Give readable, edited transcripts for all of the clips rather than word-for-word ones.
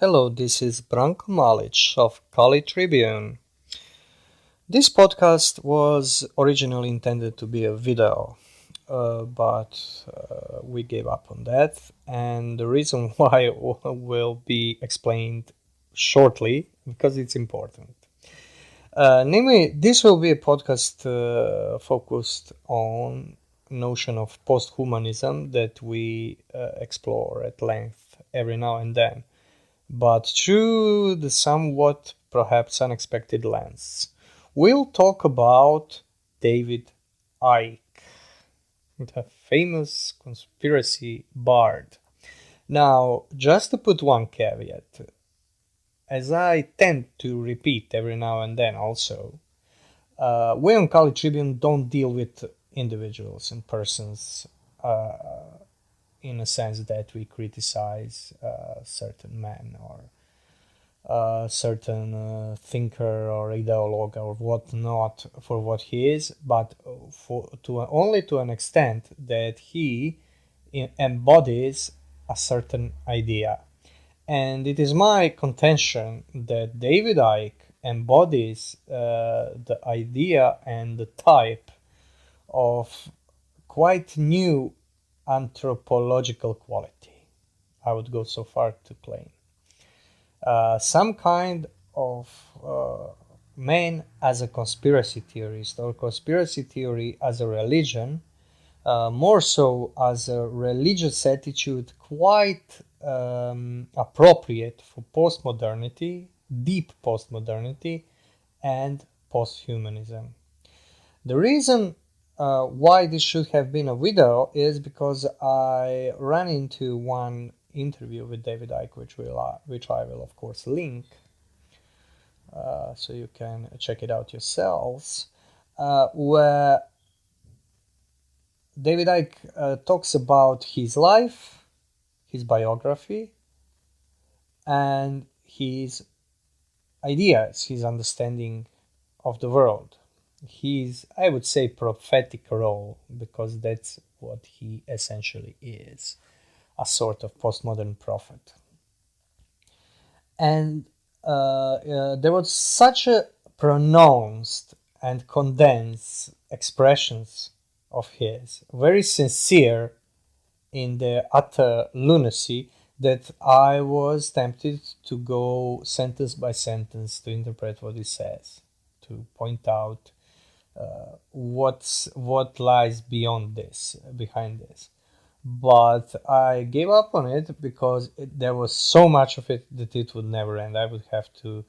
Hello, this is Branko Malic of Kali Tribune. This podcast was originally intended to be a video, but we gave up on that, and the reason why will be explained shortly because it's important. Namely, this will be a podcast focused on notion of posthumanism that we explore at length every now and then, but through the somewhat perhaps unexpected lens. We'll talk about David Icke, the famous conspiracy bard. Now, just to put one caveat, as I tend to repeat every now and then also, we on Kali Tribune don't deal with individuals and persons in a sense that we criticize certain man or certain thinker or ideologue or whatnot for what he is, but only to an extent that he embodies a certain idea. And it is my contention that David Icke embodies the idea and the type of quite new anthropological quality. I would go so far to claim. Some kind of man as a conspiracy theorist or conspiracy theory as a religion, more so as a religious attitude quite appropriate for postmodernity, deep postmodernity, and posthumanism. The reason why this should have been a video is because I ran into one interview with David Icke, which I will of course link, so you can check it out yourselves, where David Icke talks about his life, his biography, and his ideas, his understanding of the world. His, I would say, prophetic role, because that's what he essentially is, a sort of postmodern prophet. And there was such a pronounced and condensed expressions of his, very sincere in their utter lunacy, that I was tempted to go sentence by sentence to interpret what he says, to point out what lies behind this. But I gave up on it because there was so much of it that it would never end. I would have to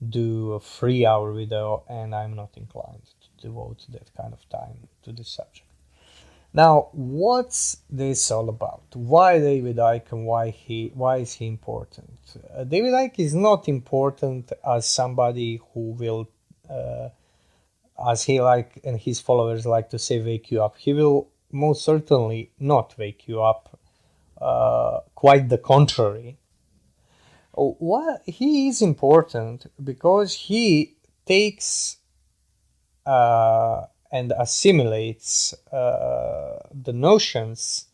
do a 3-hour video, and I'm not inclined to devote that kind of time to this subject. Now, what's this all about? Why David Icke, and why is he important? David Icke is not important as somebody who will, as he and his followers like to say, wake you up. He will most certainly not wake you up. Quite the contrary. Well, he is important because he takes and assimilates the notions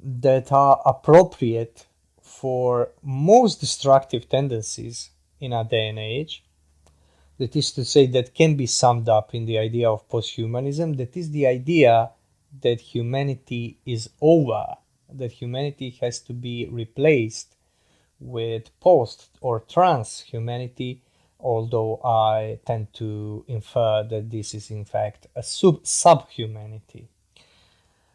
that are appropriate for most destructive tendencies in our day and age. That is to say, that can be summed up in the idea of posthumanism. That is the idea that humanity is over, that humanity has to be replaced with post or transhumanity, although I tend to infer that this is in fact a subhumanity.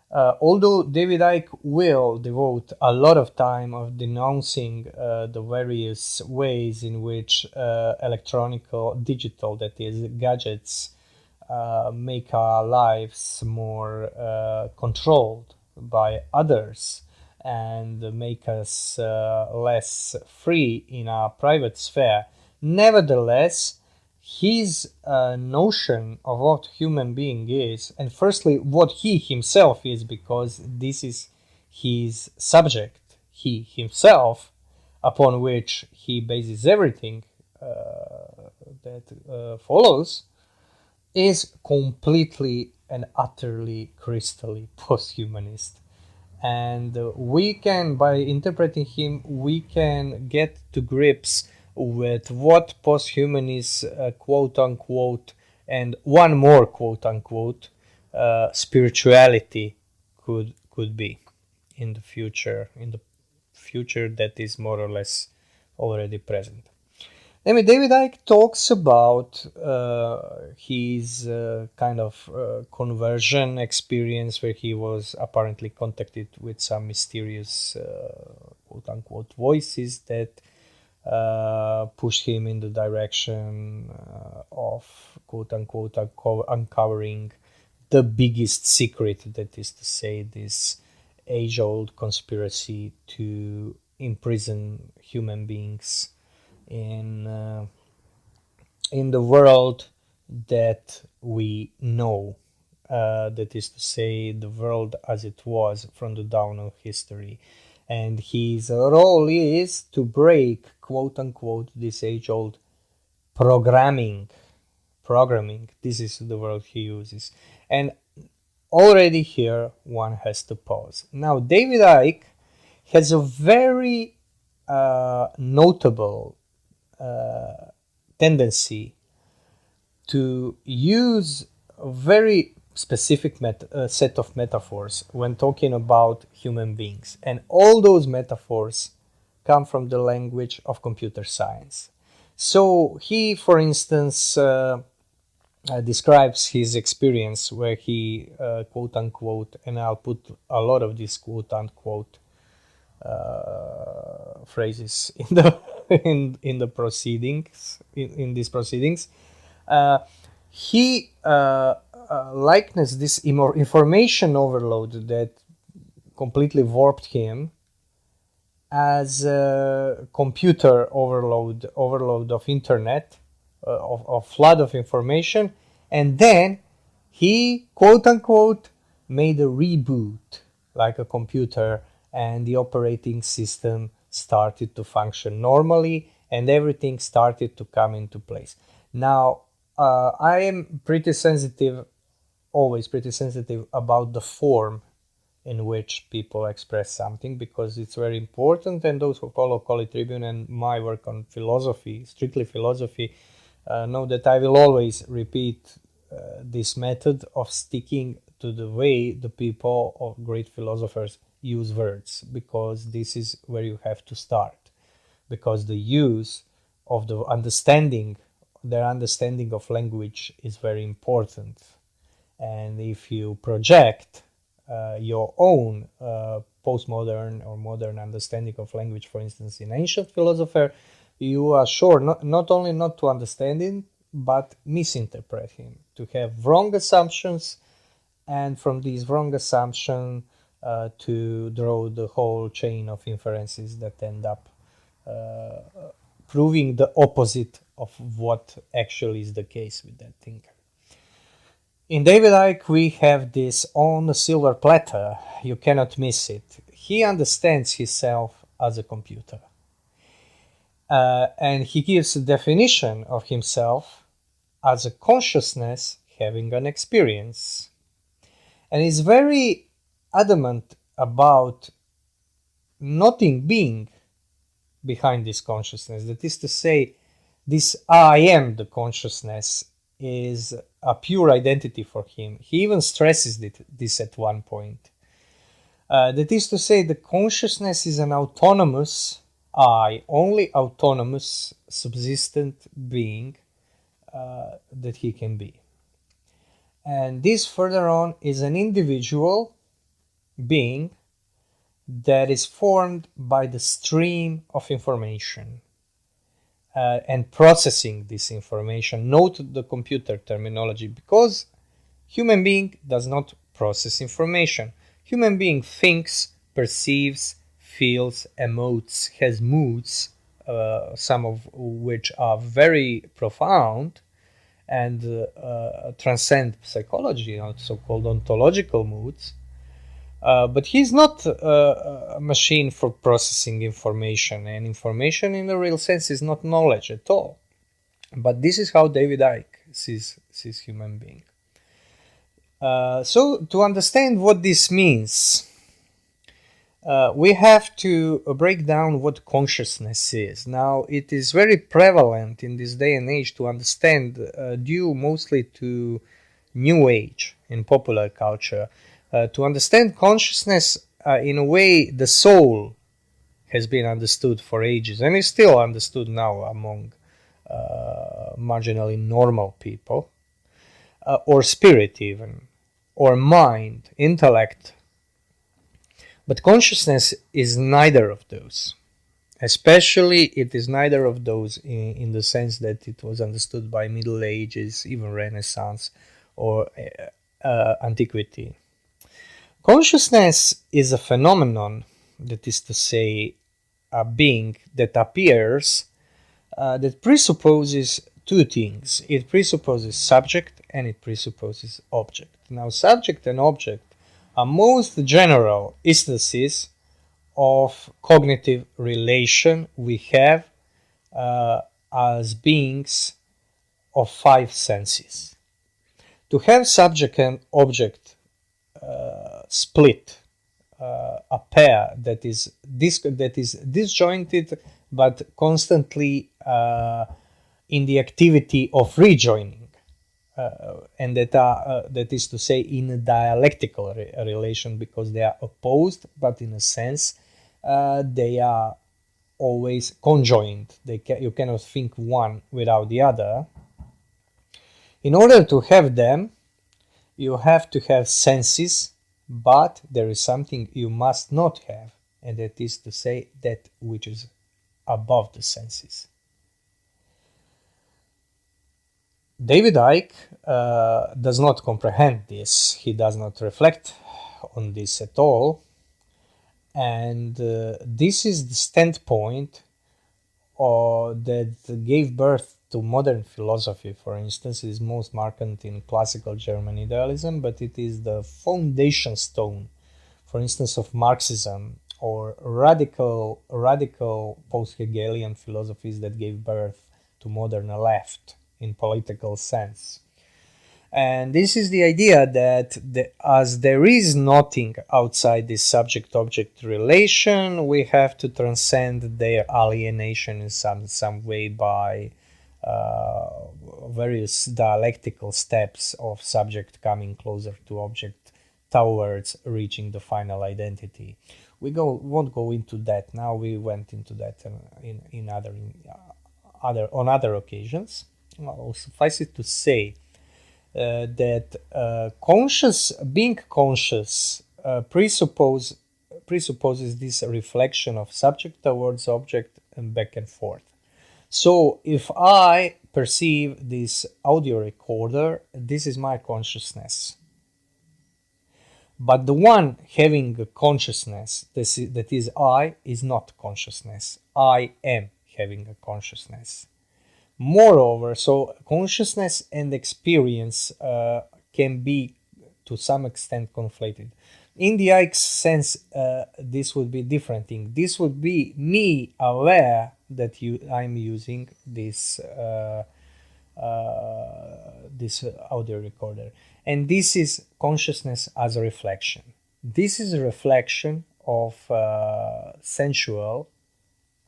Although David Icke will devote a lot of time of denouncing the various ways in which digital, that is, gadgets, make our lives more controlled by others and make us less free in our private sphere. Nevertheless, his notion of what human being is, and firstly what he himself is, because this is his subject, he himself, upon which he bases everything that follows, is completely and utterly crystally posthumanist. and we can, by interpreting him, we can get to grips with what posthumanist, quote unquote, and one more quote unquote, spirituality could be in the future that is more or less already present. David Icke talks about his kind of conversion experience, where he was apparently contacted with some mysterious quote-unquote voices that pushed him in the direction of quote-unquote uncovering the biggest secret, that is to say, this age-old conspiracy to imprison human beings in the world that we know, that is to say, the world as it was from the dawn of history. And his role is to break, quote unquote, this age-old programming. This is the word he uses. And already here one has to pause. Now, David Icke has a very notable tendency to use a very specific set of metaphors when talking about human beings. And all those metaphors come from the language of computer science. So he, for instance, describes his experience where he, quote unquote, and I'll put a lot of these quote unquote phrases in the in the proceedings, in these proceedings, he likens this information overload that completely warped him as a computer overload of internet, of flood of information, and then he, quote unquote, made a reboot like a computer, and the operating system started to function normally and everything started to come into place. Now, I am pretty sensitive, always pretty sensitive about the form in which people express something, because it's very important, and those who follow Holy Tribune and my work on philosophy, strictly philosophy, know that I will always repeat this method of sticking to the way the people of great philosophers use words, because this is where you have to start, because the use of the understanding, their understanding of language is very important. And if you project your own postmodern or modern understanding of language, for instance, in ancient philosopher, you are sure not only not to understand him, but misinterpret him, to have wrong assumptions, and from these wrong assumptions to draw the whole chain of inferences that end up proving the opposite of what actually is the case with that thinker. In David Icke, we have this on a silver platter. You cannot miss it. He understands himself as a computer. And he gives a definition of himself as a consciousness having an experience. And he's very adamant about nothing being behind this consciousness. That is to say, this I am the consciousness is a pure identity for him. He even stresses this at one point. That is to say, the consciousness is an autonomous I, only autonomous, subsistent being that he can be. And this further on is an individual being that is formed by the stream of information and processing this information. Note the computer terminology, because human being does not process information. Human being thinks, perceives, feels, emotes, has moods, some of which are very profound and transcend psychology, so-called ontological moods. But he's not a machine for processing information, and information in the real sense is not knowledge at all. But this is how David Icke sees human being. So to understand what this means, We have to break down what consciousness is. Now, it is very prevalent in this day and age to understand, due mostly to New Age in popular culture, to understand consciousness in a way the soul has been understood for ages and is still understood now among marginally normal people, or spirit even, or mind, intellect. But consciousness is neither of those. Especially, it is neither of those in the sense that it was understood by Middle Ages, even Renaissance, or Antiquity. Consciousness is a phenomenon, that is to say, a being that appears, that presupposes two things. It presupposes subject and it presupposes object. Now, subject and object are most general instances of cognitive relation we have as beings of five senses. To have subject and object split, a pair that is disjointed but constantly in the activity of rejoining, and that is to say in a dialectical relation, because they are opposed, but in a sense they are always conjoined. You cannot think one without the other. In order to have them, you have to have senses, but there is something you must not have, and that is to say that which is above the senses. David Icke does not comprehend this. He does not reflect on this at all. And this is the standpoint that gave birth to modern philosophy, for instance. It is most marked in classical German idealism, but it is the foundation stone, for instance, of Marxism or radical post-Hegelian philosophies that gave birth to modern left in political sense. And this is the idea that as there is nothing outside this subject-object relation, we have to transcend their alienation in some way by various dialectical steps of subject coming closer to object towards reaching the final identity. We won't go into that now. We went into that on other occasions. Well, suffice it to say that being conscious presupposes this reflection of subject towards object and back and forth. So if I perceive this audio recorder, this is my consciousness. But the one having a consciousness, that is I, is not consciousness. I am having a consciousness. Moreover, so consciousness and experience can be to some extent conflated. In the Ickes sense, this would be a different thing. This would be me aware that I'm using this audio recorder, and this is consciousness as a reflection. This is a reflection of sensual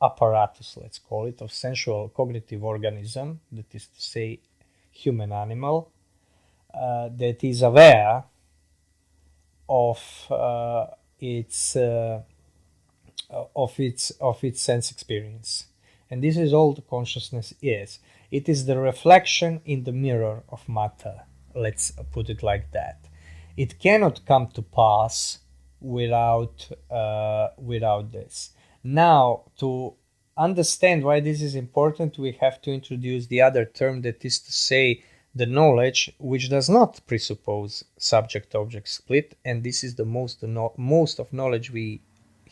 apparatus, let's call it, of sensual cognitive organism, that is to say human animal, that is aware of its sense experience. And this is all the consciousness is. It is the reflection in the mirror of matter, let's put it like that. It cannot come to pass without this. Now, to understand why this is important, we have to introduce the other term, that is to say the knowledge, which does not presuppose subject-object split, and this is the most of knowledge we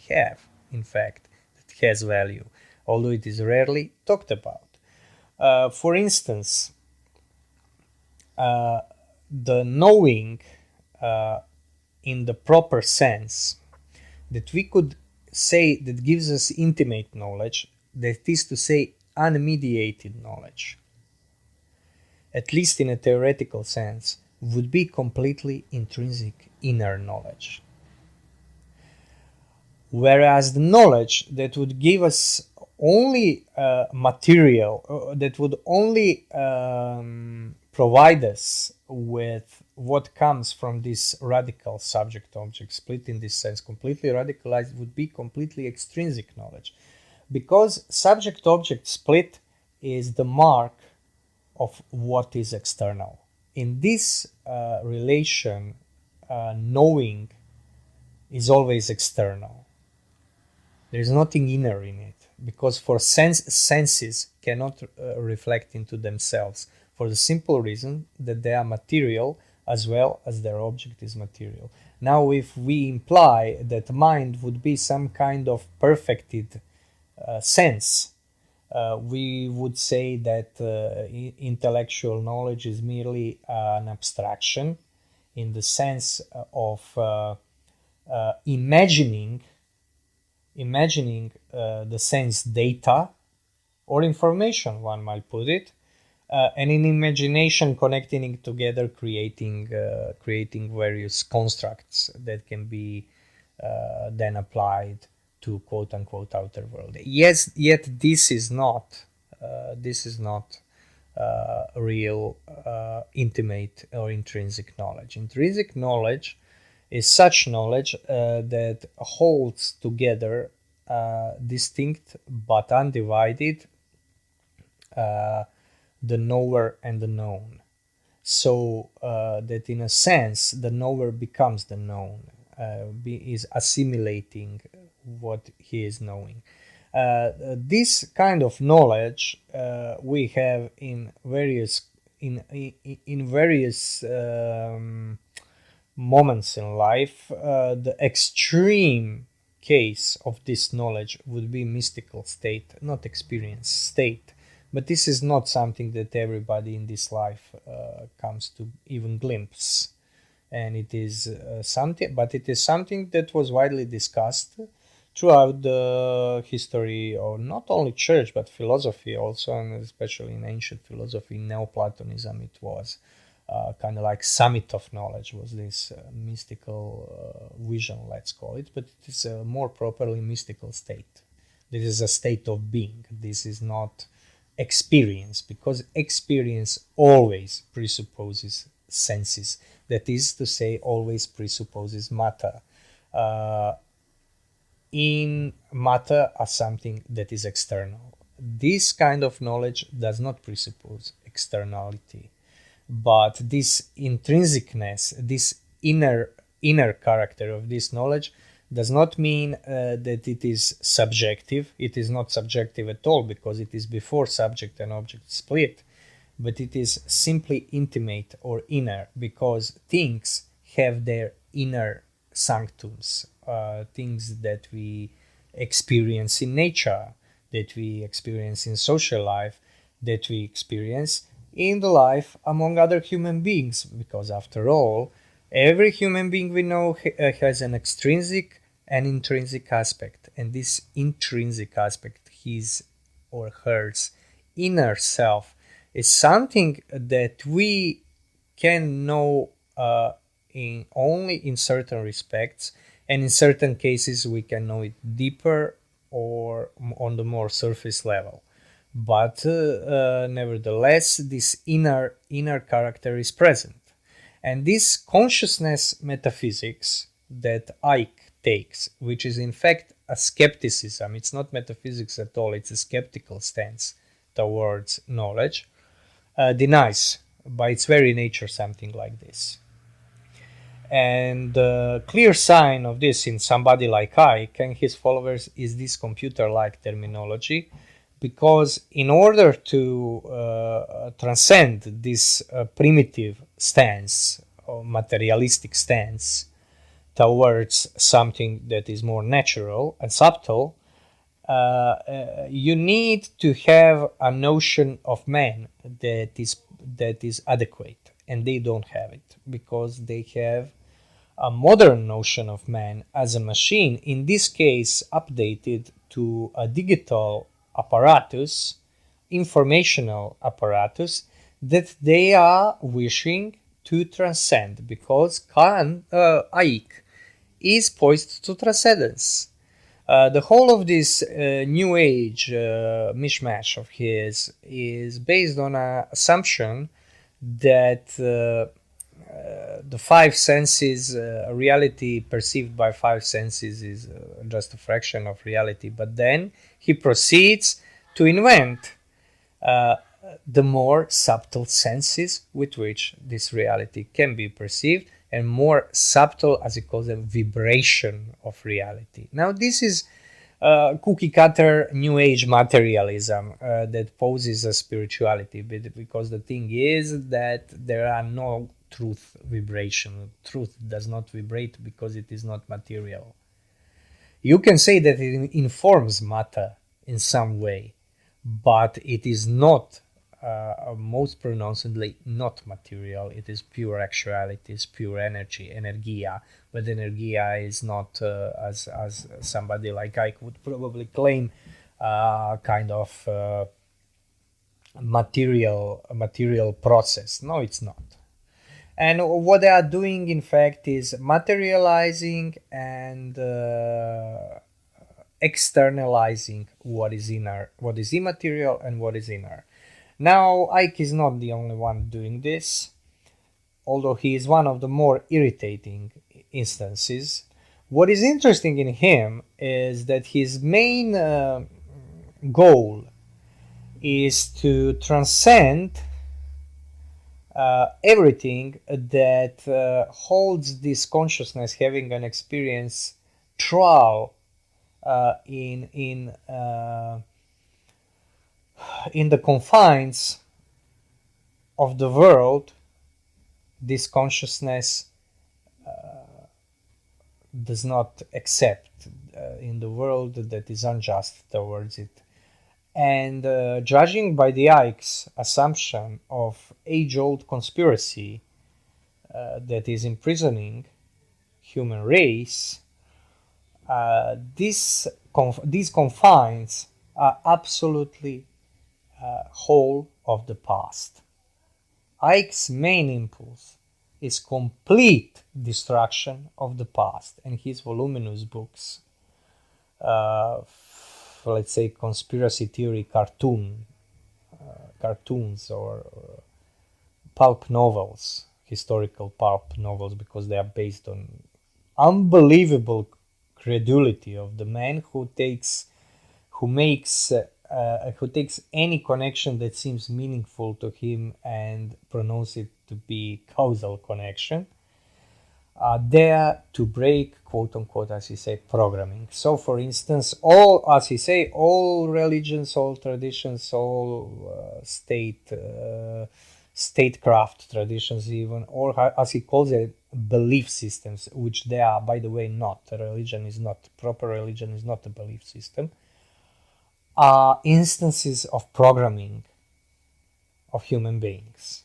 have, in fact, that has value, although it is rarely talked about. For instance, the knowing in the proper sense that we could say that gives us intimate knowledge, that is to say unmediated knowledge, at least in a theoretical sense, would be completely intrinsic inner knowledge. Whereas the knowledge that would give us only material, that would only provide us with what comes from this radical subject-object split, in this sense, completely radicalized, would be completely extrinsic knowledge. Because subject-object split is the mark of what is external. In this relation, knowing is always external. There's nothing inner in it, because for senses cannot reflect into themselves, for the simple reason that they are material as well as their object is material. Now, if we imply that mind would be some kind of perfected sense, we would say that intellectual knowledge is merely an abstraction, in the sense of imagining the sense data or information, one might put it, and in imagination connecting together, creating various constructs that can be then applied to quote unquote outer world. Yes, yet this is not real intimate or intrinsic knowledge. Intrinsic knowledge is such knowledge that holds together distinct but undivided the knower and the known. So that in a sense the knower becomes the known, is assimilating what he is knowing. This kind of knowledge we have in various moments in life. The extreme case of this knowledge would be mystical state, not experience state. But this is not something that everybody in this life comes to even glimpse, and it is something that was widely discussed throughout the history of not only church but philosophy also, and especially in ancient philosophy, Neoplatonism. It was kind of like summit of knowledge, was this mystical vision, let's call it, but it is a more properly mystical state. This is a state of being. This is not experience, because experience always presupposes senses. That is to say, always presupposes matter. In matter as something that is external. This kind of knowledge does not presuppose externality, but this intrinsicness, this inner character of this knowledge does not mean that it is subjective. It is not subjective at all, because it is before subject and object split, but it is simply intimate or inner, because things have their inner sanctums, things that we experience in nature, that we experience in social life, that we experience in the life among other human beings, because after all, every human being we know has an extrinsic and intrinsic aspect, and this intrinsic aspect, his or hers inner self, is something that we can know only in certain respects, and in certain cases we can know it deeper or on the more surface level. But nevertheless, this inner character is present. And this consciousness metaphysics that Icke takes, which is in fact a skepticism, it's not metaphysics at all, it's a skeptical stance towards knowledge, denies by its very nature something like this. And the clear sign of this in somebody like Icke and his followers is this computer-like terminology, because in order to transcend this primitive stance or materialistic stance towards something that is more natural and subtle, you need to have a notion of man that is adequate, and they don't have it, because they have a modern notion of man as a machine, in this case updated to a digital apparatus, informational apparatus, that they are wishing to transcend, because Icke is poised to transcendence. The whole of this new age mishmash of his is based on an assumption that the five senses, reality perceived by five senses is just a fraction of reality. But then he proceeds to invent uh, the more subtle senses with which this reality can be perceived, and more subtle, as he calls them, vibration of reality. Now, this is cookie cutter new age materialism that poses a spirituality, because the thing is that there are no truth vibration. Truth does not vibrate because it is not material. You can say that it informs matter in some way, but it is not most pronouncedly not material. It is pure actuality, it's pure energy, energia. But energia is not, as somebody like Icke would probably claim, kind of material process. No, it's not. And what they are doing, in fact, is materializing and externalizing what is inner, what is immaterial, and what is inner. Now, Icke is not the only one doing this, although he is one of the more irritating instances. What is interesting in him is that his main goal is to transcend everything that holds this consciousness having an experience trial in the confines of the world. This consciousness does not accept in the world that is unjust towards it. And judging by the Ickes assumption of age-old conspiracy that is imprisoning human race, these confines are absolutely whole of the past. Icke's main impulse is complete destruction of the past, and his voluminous books, let's say conspiracy theory cartoons or pulp novels, historical pulp novels, because they are based on unbelievable credulity of the man who takes any connection that seems meaningful to him and pronounce it to be causal connection, there to break, quote unquote, as he say, programming. So, for instance, all religions, all traditions, all statecraft traditions, even, or as he calls it, belief systems, which they are, by the way, not. Proper religion is not a belief system, are instances of programming of human beings.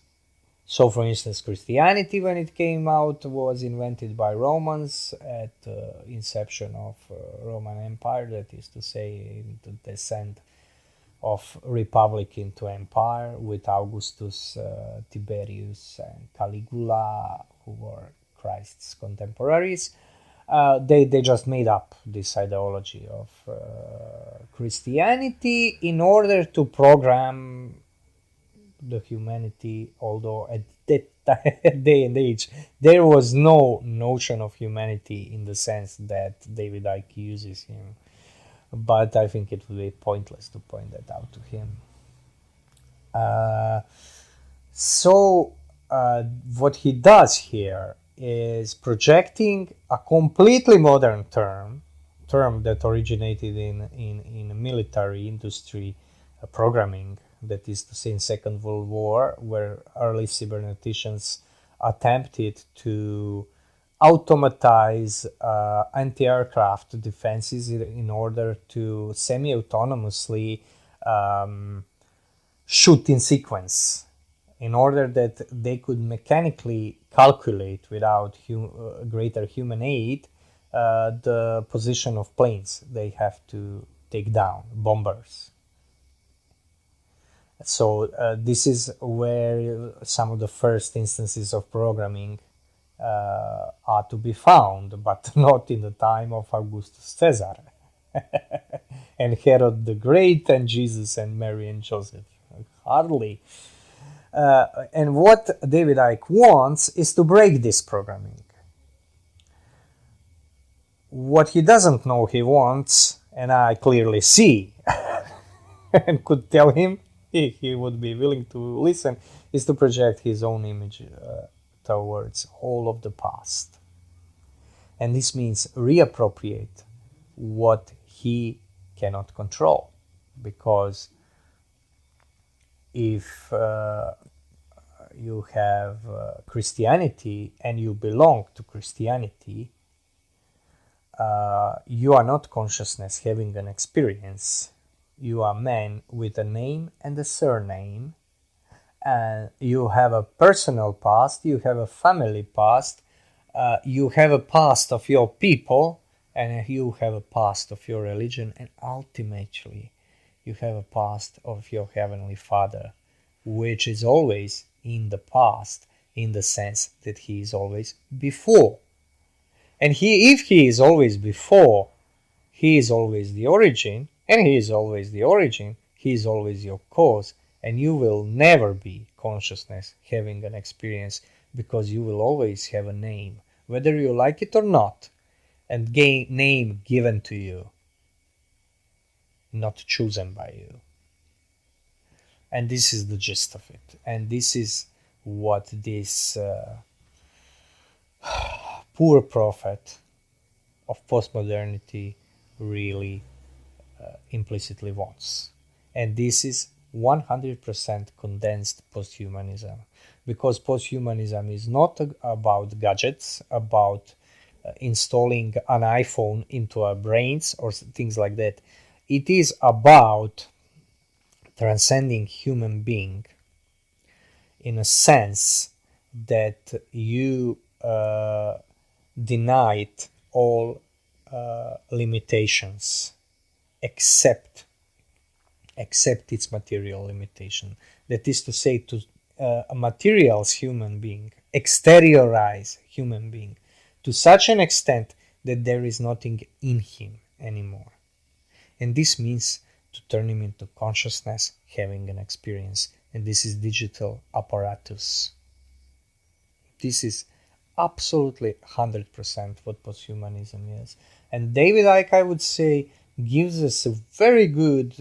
So, for instance, Christianity, when it came out, was invented by Romans at the inception of Roman Empire, that is to say, the descent of republic into empire, with Augustus, Tiberius, and Caligula, who were Christ's contemporaries. They just made up this ideology of Christianity in order to program the humanity, although at that day and age there was no notion of humanity in the sense that David Icke uses him. But I think it would be pointless to point that out to him. What he does here is projecting a completely modern term that originated in military industry programming, that is to say in Second World War, where early cyberneticians attempted to automatize anti-aircraft defenses in order to semi-autonomously shoot in sequence, in order that they could mechanically calculate without greater human aid the position of planes they have to take down, bombers. So this is where some of the first instances of programming are to be found, but not in the time of Augustus Caesar. and Herod the Great and Jesus and Mary and Joseph. Hardly. And what David Icke wants is to break this programming. What he doesn't know he wants, and I clearly see, and could tell him if he would be willing to listen, is to project his own image towards all of the past. And this means reappropriate what he cannot control. Because if you have Christianity and you belong to Christianity, you are not consciousness having an experience. You are man with a name and a surname. And you have a personal past, you have a family past, you have a past of your people, and you have a past of your religion, and ultimately you have a past of your Heavenly Father, which is always in the past, in the sense that he is always before. And if he is always before, he is always the origin, and he is always the origin, he is always your cause, and you will never be consciousness having an experience, because you will always have a name, whether you like it or not, and name given to you, not chosen by you. And this is the gist of it. And this is what this poor prophet of postmodernity really implicitly wants. And this is 100% condensed posthumanism, because posthumanism is not about gadgets, about installing an iPhone into our brains or things like that. It is about transcending human being in a sense that you denied all limitations except its material limitation. That is to say, to a materials human being, exteriorize human being to such an extent that there is nothing in him anymore. And this means to turn him into consciousness, having an experience. And this is digital apparatus. This is absolutely 100% what posthumanism is. And David Icke, I would say, gives us a very good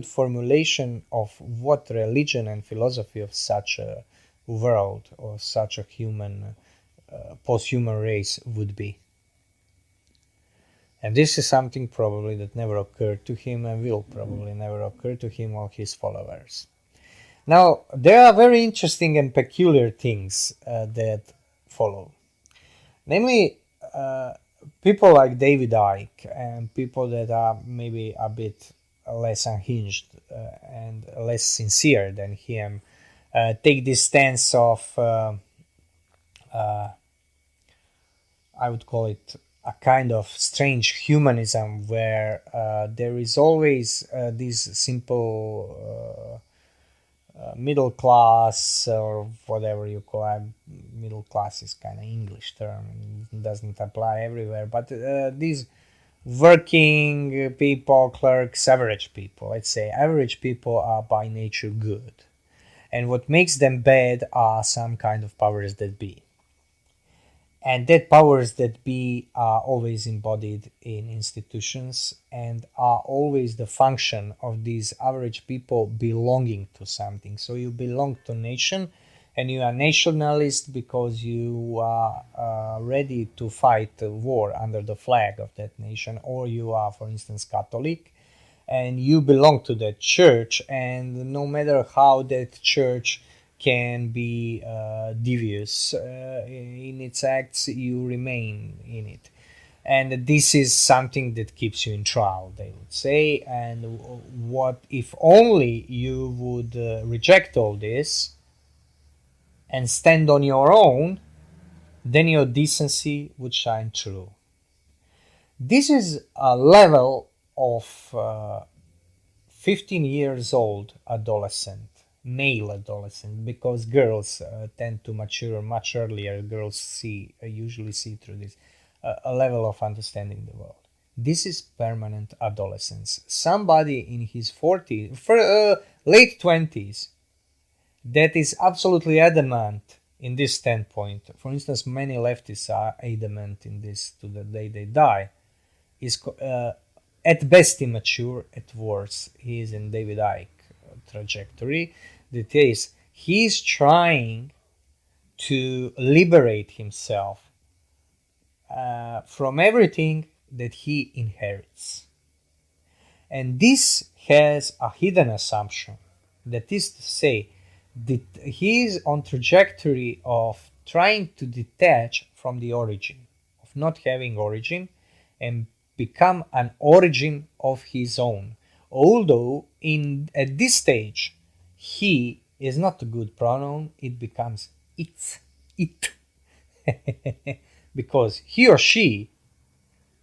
formulation of what religion and philosophy of such a world or such a human posthuman race would be. And this is something probably that never occurred to him and will probably never occur to him or his followers. Now, there are very interesting and peculiar things that follow. Namely, people like David Icke and people that are maybe a bit less unhinged and less sincere than him take this stance of, I would call it a kind of strange humanism, where there is always this simple middle class, or whatever you call it. Middle class is kind of English term, it doesn't apply everywhere, but these working people, clerks, average people, let's say average people are by nature good, and what makes them bad are some kind of powers that be. And that powers that be are always embodied in institutions and are always the function of these average people belonging to something. So you belong to a nation, and you are nationalist because you are ready to fight a war under the flag of that nation, or you are, for instance, Catholic, and you belong to that church, and no matter how that church can be devious in its acts, you remain in it. And this is something that keeps you in trial, they would say. And what if only you would reject all this and stand on your own, then your decency would shine through. This is a level of 15 years old adolescent, male adolescent, because girls tend to mature much earlier. Girls usually see through this, a level of understanding the world. This is permanent adolescence. Somebody in his 40s, late 20s, that is absolutely adamant in this standpoint. For instance, many leftists are adamant in this to the day they die. Is at best immature, at worst he is in David Icke trajectory. That is, he is trying to liberate himself from everything that he inherits. And this has a hidden assumption. That is to say, that he is on trajectory of trying to detach from the origin, of not having origin, and become an origin of his own. Although at this stage, he is not a good pronoun, it becomes it. Because he or she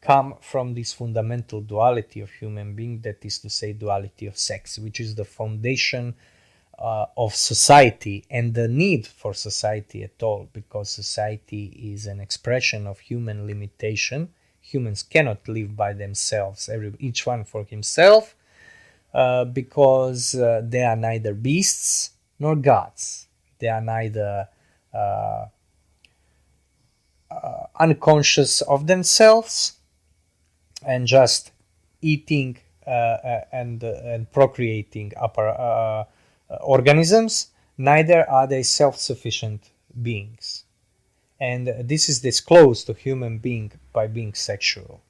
come from this fundamental duality of human being, that is to say, duality of sex, which is the foundation of society and the need for society at all, because society is an expression of human limitation. Humans cannot live by themselves, each one for himself, because they are neither beasts nor gods. They are neither unconscious of themselves and just eating and procreating upper organisms, neither are they self-sufficient beings. And this is disclosed to human being by being sexual.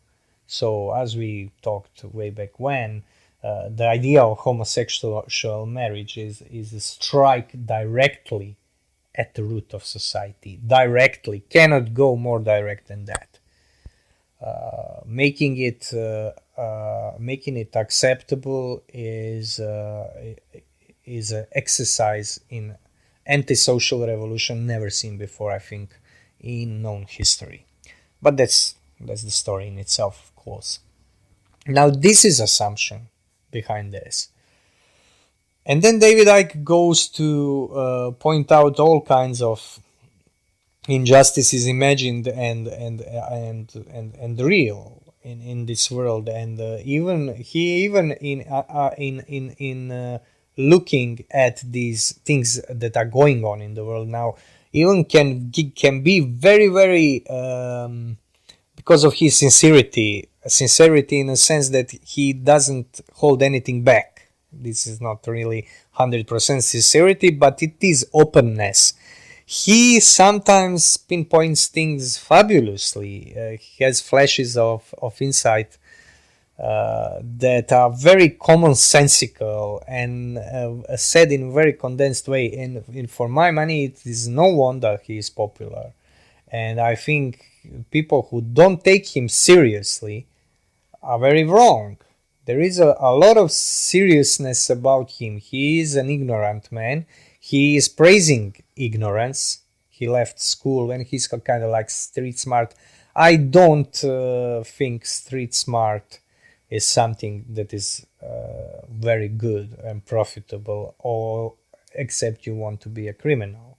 So as we talked way back when, the idea of homosexual marriage is a strike directly at the root of society. Directly, cannot go more direct than that. Making it acceptable is an exercise in anti-social revolution never seen before, I think, in known history. But that's the story in itself, of course. Now, this is assumption behind this. And then David Icke goes to point out all kinds of injustices imagined and real in this world, and even in looking at these things that are going on in the world now, even can be very, very because of his sincerity in a sense that he doesn't hold anything back. This is not really 100% sincerity, but it is openness. He sometimes pinpoints things fabulously. He has flashes of insight that are very commonsensical and said in a very condensed way. And for my money, it is no wonder he is popular. And I think people who don't take him seriously are very wrong. There is a lot of seriousness about him. He is an ignorant man. He is praising ignorance. He left school and he's kind of like street smart. I don't think street smart is something that is very good and profitable, or except you want to be a criminal.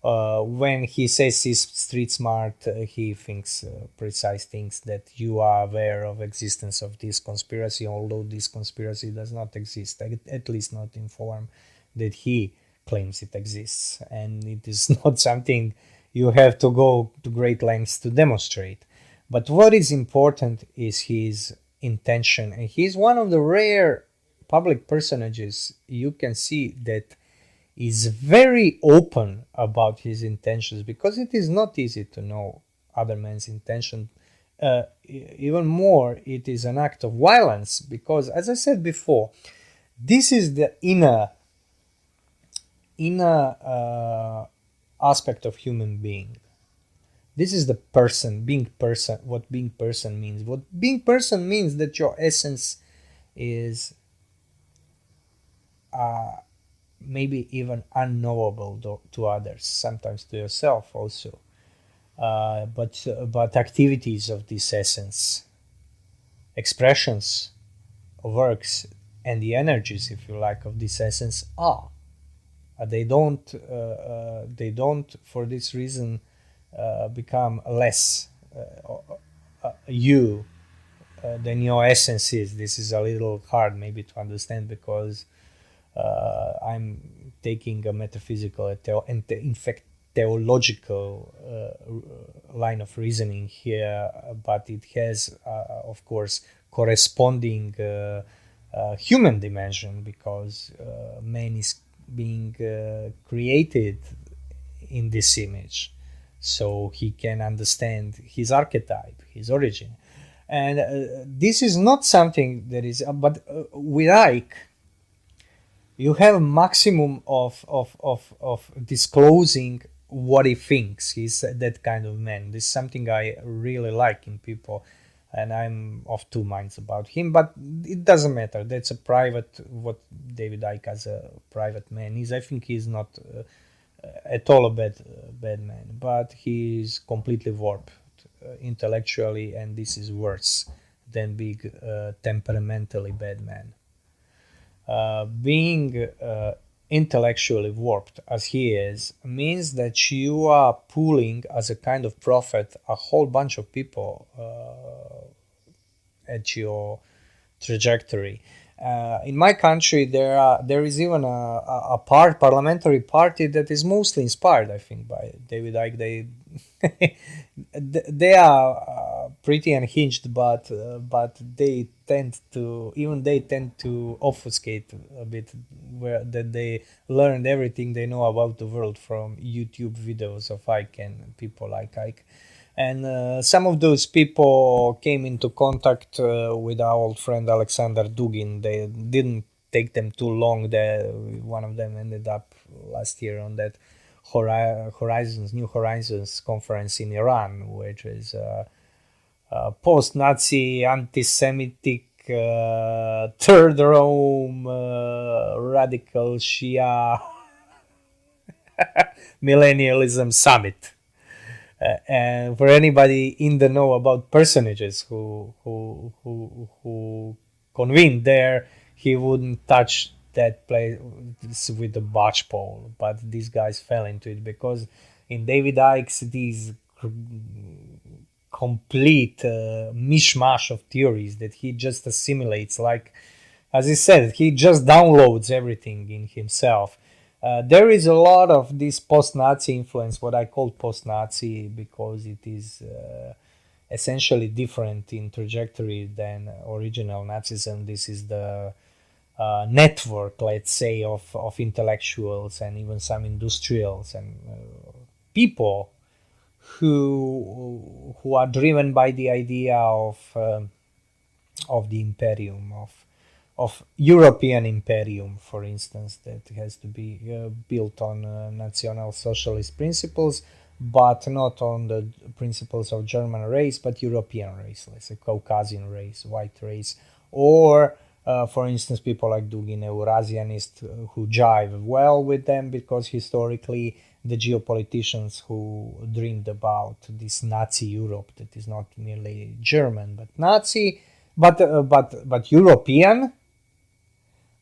When he says he's street smart, he thinks precise things, that you are aware of existence of this conspiracy, although this conspiracy does not exist, at least not in form that he claims it exists, and it is not something you have to go to great lengths to demonstrate. But what is important is his intention, and he's one of the rare public personages you can see that is very open about his intentions, because it is not easy to know other man's intention. Even more, it is an act of violence, because, as I said before, this is the inner aspect of human being. This is the person, being person, what being person means. What being person means that your essence is maybe even unknowable to others, sometimes to yourself also. But activities of this essence, expressions, works, and the energies, if you like, of this essence are. They don't for this reason become less you than your essence is. This is a little hard maybe to understand because I'm taking a metaphysical and in fact theological line of reasoning here, but it has, of course, corresponding human dimension because man is being created in this image, so he can understand his archetype, his origin, and this is not something that is. But with Icke, you have a maximum of disclosing what he thinks. He's that kind of man. This is something I really like in people, and I'm of two minds about him. But it doesn't matter. That's a private. What David Icke as a private man is. I think he's not at all a bad man, but he's completely warped intellectually, and this is worse than being temperamentally bad man. Being intellectually warped as he is means that you are pulling as a kind of prophet a whole bunch of people at your trajectory. In my country, there is even a parliamentary party that is mostly inspired, I think, by David Icke. They are pretty unhinged, but they tend to obfuscate a bit, where that they learned everything they know about the world from YouTube videos of Icke and people like Icke. And some of those people came into contact with our old friend Alexander Dugin. They didn't take them too long. One of them ended up last year on that New Horizons conference in Iran, which is post-Nazi, anti-Semitic, Third Rome, radical Shia millennialism summit. And for anybody in the know about personages who convened there, he wouldn't touch that place with the barge pole. But these guys fell into it because in David Icke's these complete mishmash of theories that he just assimilates, like as he said, he just downloads everything in himself. There is a lot of this post-Nazi influence, what I call post-Nazi, because it is essentially different in trajectory than original Nazism. This is the network, let's say, of intellectuals and even some industrials and people who are driven by the idea of the imperium, of European imperium, for instance, that has to be built on national socialist principles, but not on the principles of German race, but European race, let's say Caucasian race, white race, or for instance, people like Dugin, Eurasianist, who jive well with them because historically the geopoliticians who dreamed about this Nazi Europe that is not merely German but Nazi, but European,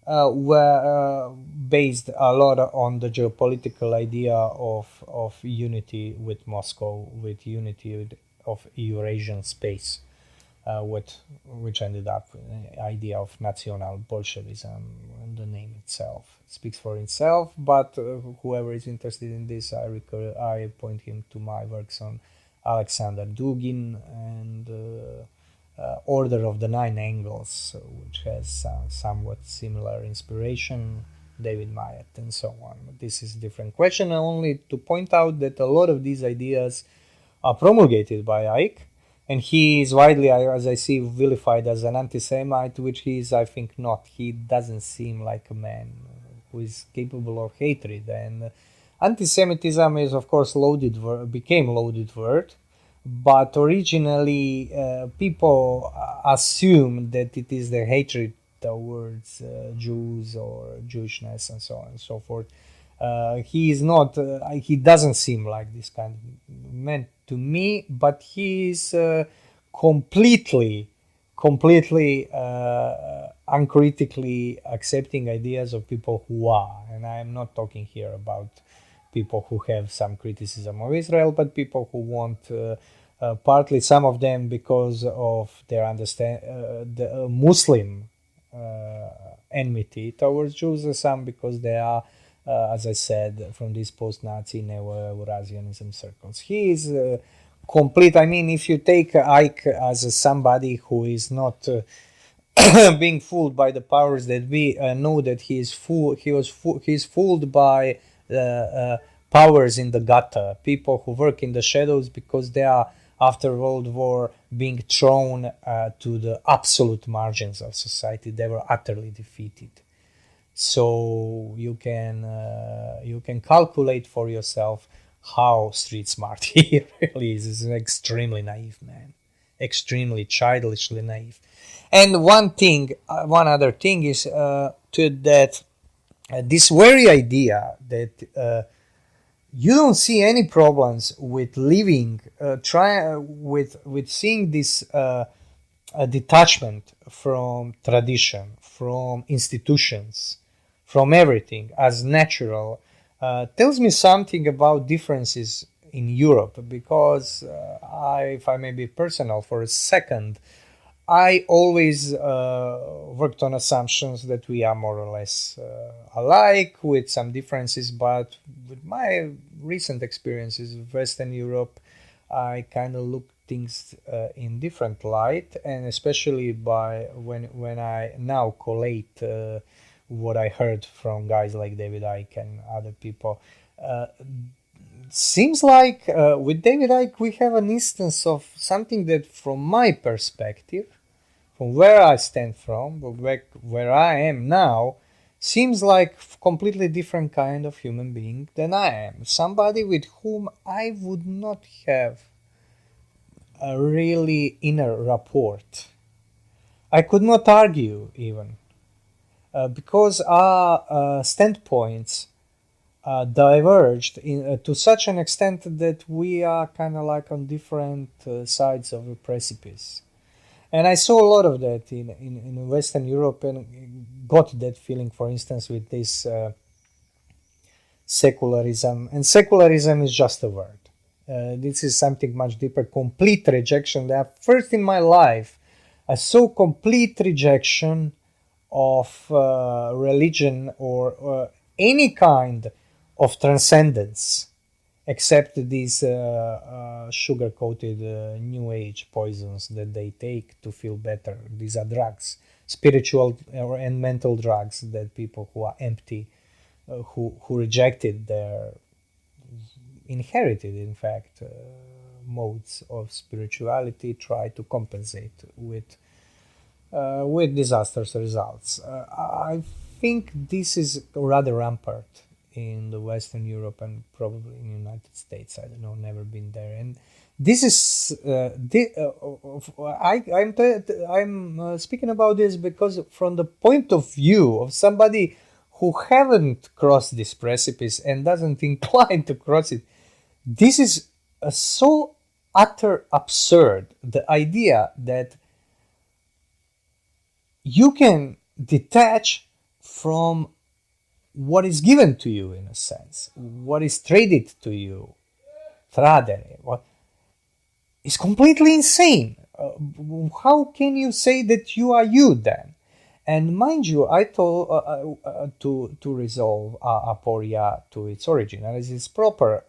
were based a lot on the geopolitical idea of unity with Moscow, with unity of Eurasian space, which ended up with the idea of national Bolshevism. And the name itself speaks for itself, but whoever is interested in this, I point him to my works on Alexander Dugin and Order of the Nine Angles, which has somewhat similar inspiration, David Mamet, and so on. This is a different question, only to point out that a lot of these ideas are promulgated by Icke, and he is widely, as I see, vilified as an anti-Semite, which he is, I think, not. He doesn't seem like a man who is capable of hatred, and anti-Semitism is, of course, became loaded word. But originally, people assume that it is the hatred towards Jews or Jewishness and so on and so forth. He is not. He doesn't seem like this kind of man to me. But he is completely uncritically accepting ideas of people who are. And I am not talking here about people who have some criticism of Israel, but people who want partly some of them because of their the Muslim enmity towards Jews, and some because they are, as I said, from these post-Nazi neo-Eurasianism circles. He is complete. I mean, if you take Icke as somebody who is not being fooled by the powers that be, know that he is he's fooled by powers in the gutter, people who work in the shadows because they are, after World War, being thrown to the absolute margins of society. They were utterly defeated. So you can calculate for yourself how street smart he really is. He's an extremely naive man, extremely childishly naive. And one other thing is that this very idea that you don't see any problems with living, with seeing this detachment from tradition, from institutions, from everything as natural, tells me something about differences in Europe. Because if I may be personal for a second, I always worked on assumptions that we are more or less alike, with some differences. But with my recent experiences of Western Europe, I kind of look things in different light, and especially by when I now collate what I heard from guys like David Icke and other people. Seems like with David Icke we have an instance of something that, from my perspective, from where I stand from, where I am now, seems like completely different kind of human being than I am. Somebody with whom I would not have a really inner rapport. I could not argue even, because our standpoints diverged to such an extent that we are kind of like on different sides of a precipice. And I saw a lot of that in Western Europe, and got that feeling, for instance, with this secularism. And secularism is just a word. This is something much deeper, complete rejection. That first in my life, I saw complete rejection of religion or any kind of transcendence, except these sugar-coated new age poisons that they take to feel better. These are drugs, spiritual and mental drugs, that people who are empty, who rejected their inherited, in fact, modes of spirituality, try to compensate with disastrous results. I think this is rather rampant in the Western Europe and probably in the United States. I don't know, never been there. And this is I'm speaking about this because from the point of view of somebody who haven't crossed this precipice and doesn't incline to cross it, this is so utter absurd. The idea that you can detach from what is given to you, in a sense, what is traded to you, tradere, what is completely insane. How can you say that you are you then? And mind you, I told to resolve aporia to its origin, as is proper.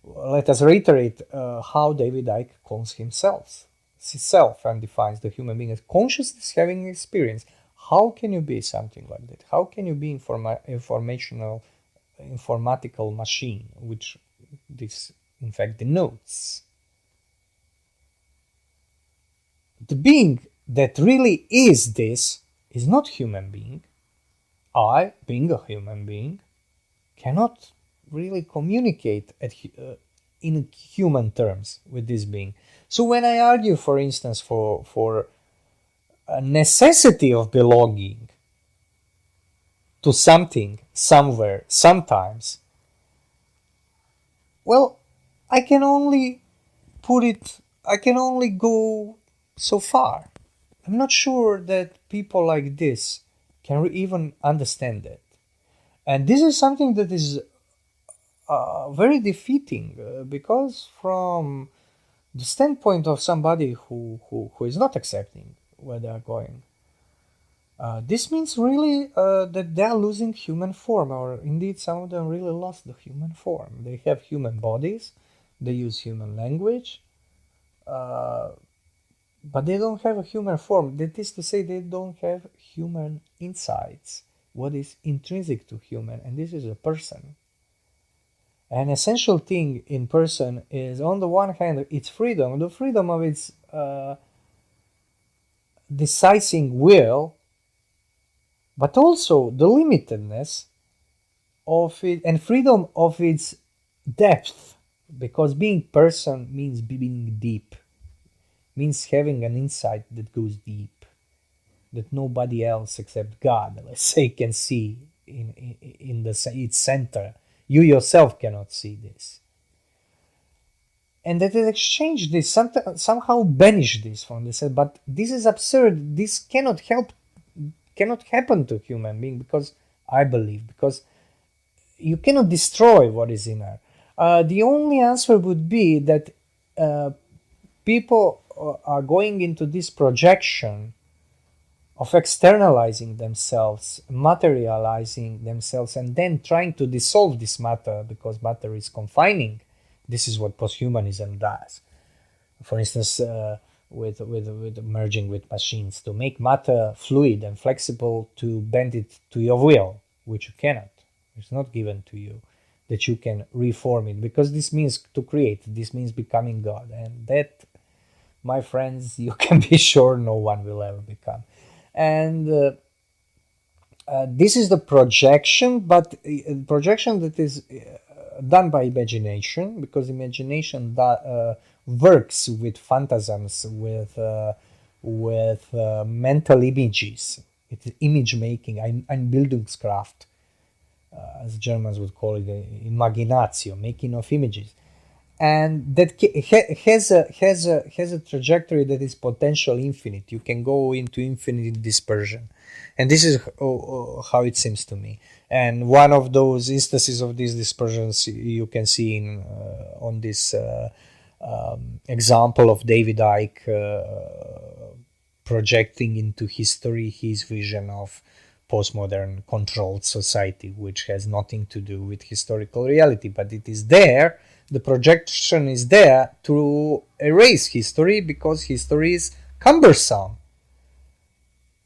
Let us reiterate how David Icke calls himself and defines the human being as consciousness having experience. How can you be something like that? How can you be informatical machine, which this in fact denotes? The being that really is this is not human being. I, being a human being, cannot really communicate in human terms with this being. So when I argue, for instance, for a necessity of belonging to something, somewhere, sometimes, well, I can only go so far. I'm not sure that people like this can even understand it. And this is something that is very defeating, because from the standpoint of somebody who is not accepting where they are going. This means really that they are losing human form, or indeed some of them really lost the human form. They have human bodies, they use human language, uh, but they don't have a human form. That is to say, they don't have human insights, what is intrinsic to human, and this is a person. An essential thing in person is, on the one hand, its freedom, the freedom of its decising will, but also the limitedness of it and freedom of its depth, because being person means being deep, means having an insight that goes deep, that nobody else except God, let's say, can see in its center. You yourself cannot see this. And that it exchange this, somehow banish this from this. But this is absurd. This cannot happen to human being, because I believe, because you cannot destroy what is inner. The only answer would be that people are going into this projection of externalizing themselves, materializing themselves, and then trying to dissolve this matter because matter is confining. This is what posthumanism does. For instance, with merging with machines, to make matter fluid and flexible, to bend it to your will, which you cannot. It's not given to you that you can reform it, because this means to create. This means becoming God, and that, my friends, you can be sure no one will ever become. And this is the projection, but projection that is done by imagination, because imagination works with phantasms, with mental images. It's image making, Einbildungskraft, as Germans would call it, imaginatio, making of images, and that has a trajectory that is potential infinite. You can go into infinite dispersion, and this is how it seems to me. And one of those instances of these dispersions you can see on this example of David Icke projecting into history his vision of postmodern controlled society, which has nothing to do with historical reality, but it is there. The projection is there to erase history, because history is cumbersome.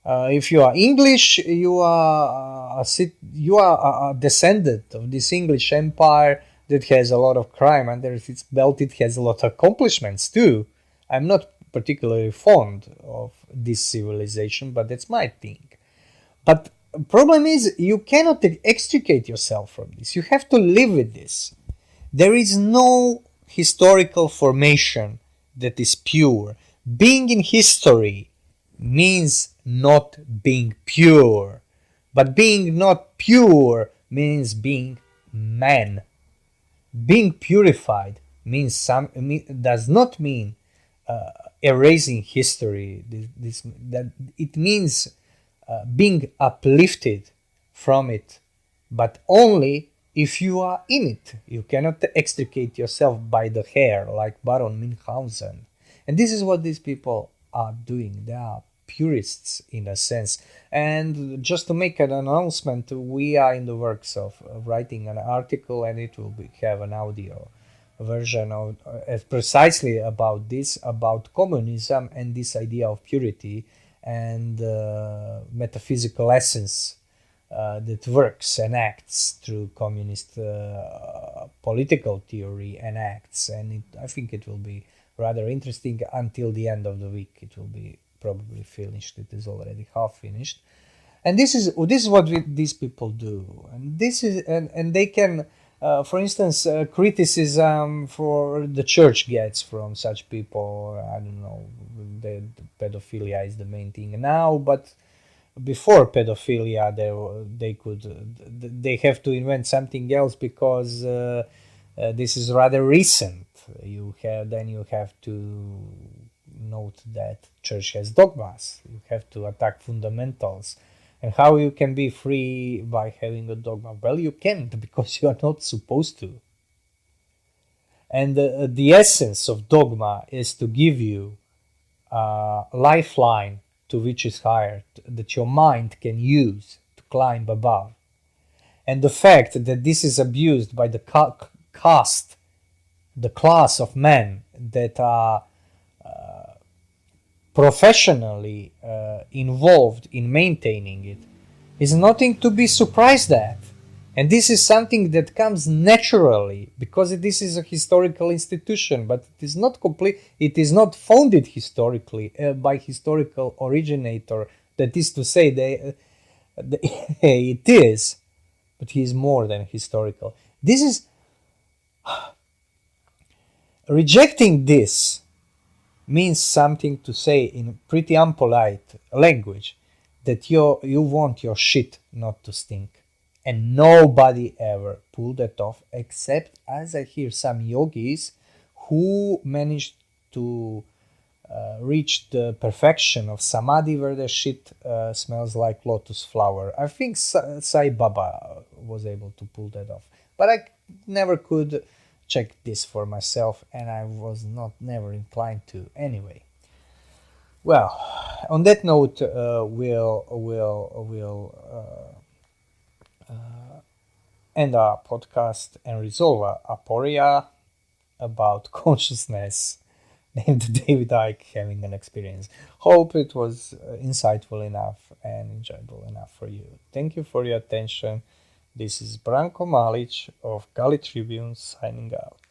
If you are English, you are a descendant of this English empire that has a lot of crime under its belt. It has a lot of accomplishments too. I'm not particularly fond of this civilization, but that's my thing. But problem is, you cannot extricate yourself from this. You have to live with this. There is no historical formation that is pure. Being in history means not being pure. But being not pure means being man. Being purified does not mean erasing history. That it means being uplifted from it, but only if you are in it. You cannot extricate yourself by the hair like Baron Munchausen. And this is what these people are doing. They are purists in a sense. And just to make an announcement, we are in the works of writing an article, and it will have an audio version of precisely about this, about communism and this idea of purity and metaphysical essence that works and acts through communist political theory and acts. And I think it will be rather interesting. Until the end of the week it will be probably finished. It is already half finished. And this is what these people do. And this is and they can for instance, criticism for the church gets from such people, I don't know, the pedophilia is the main thing now, but before pedophilia, they have to invent something else, because this is rather recent. You have to note that church has dogmas. You have to attack fundamentals. And how you can be free by having a dogma? Well, you can't, because you are not supposed to. And the essence of dogma is to give you a lifeline to which is higher, that your mind can use to climb above. And the fact that this is abused by the caste, the class of men that are professionally involved in maintaining it, is nothing to be surprised at. And this is something that comes naturally because this is a historical institution, but it is not complete. It is not founded historically by historical originator. That is to say, it is, but he is more than historical. This is rejecting this means something to say in pretty unpolite language that you want your shit not to stink. And nobody ever pulled that off, except, as I hear, some yogis who managed to reach the perfection of samadhi where the shit smells like lotus flower. I think Sai Baba was able to pull that off. But I never could check this for myself, and I was never inclined to anyway. Well, on that note, we'll end our podcast and resolve a aporia about consciousness named David Icke having an experience. Hope it was insightful enough and enjoyable enough for you. Thank you for your attention. This is Branko Malic of Gali Tribune signing out.